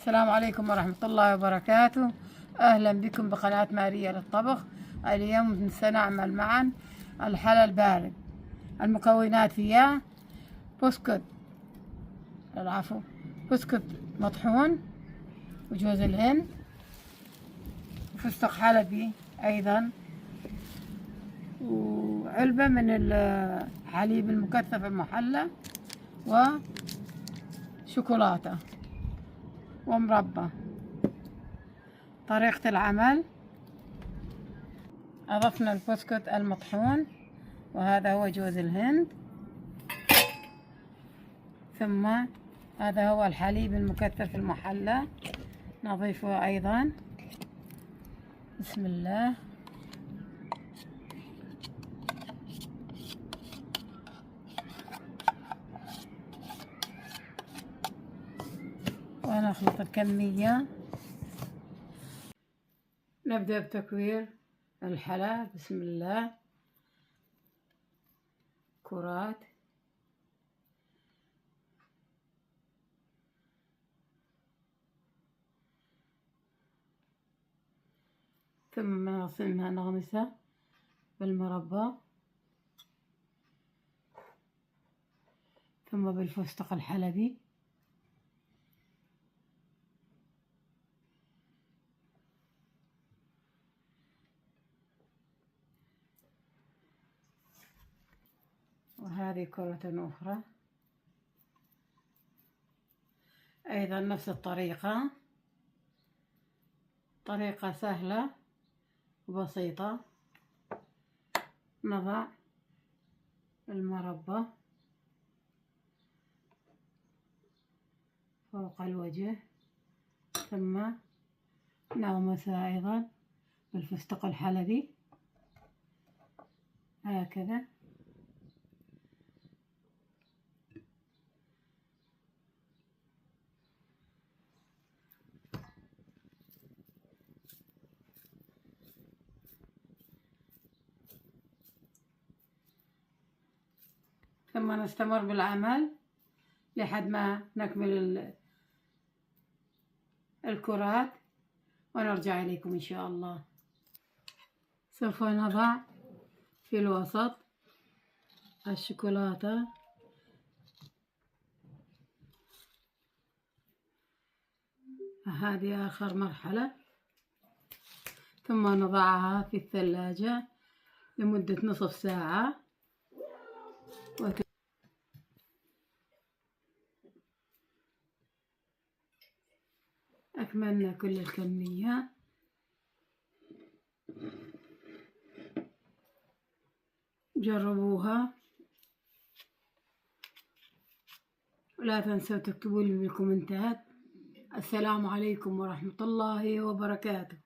السلام عليكم ورحمة الله وبركاته. أهلا بكم بقناة ماريا للطبخ. اليوم سنعمل معا الحلا البارد. المكونات فيها بسكوت مطحون، وجوز الهند، وفستق حلبي أيضا، وعلبة من الحليب المكثف المحلى، وشوكولاتة ومربى. طريقة العمل: أضفنا البسكوت المطحون، وهذا هو جوز الهند، ثم هذا هو الحليب المكثف المحلى نضيفه أيضا. بسم الله. ونخلط الكمية. نبدأ بتكوير الحلا. بسم الله. كرات، ثم نغسلها نغمسها بالمربى، ثم بالفستق الحلبي، وهذه كرة أخرى أيضا نفس الطريقة. طريقة سهلة وبسيطة. نضع المربى فوق الوجه، ثم نغمسها أيضا بالفستق الحلبي هكذا. ثم نستمر بالعمل لحد ما نكمل الكرات ونرجع إليكم إن شاء الله. سوف نضع في الوسط الشوكولاتة، هذه آخر مرحلة، ثم نضعها في الثلاجة لمدة نصف ساعة. أكملنا كل الكمية. جربوها، ولا تنسوا تكتبوا لي بالكومنتات. السلام عليكم ورحمة الله وبركاته.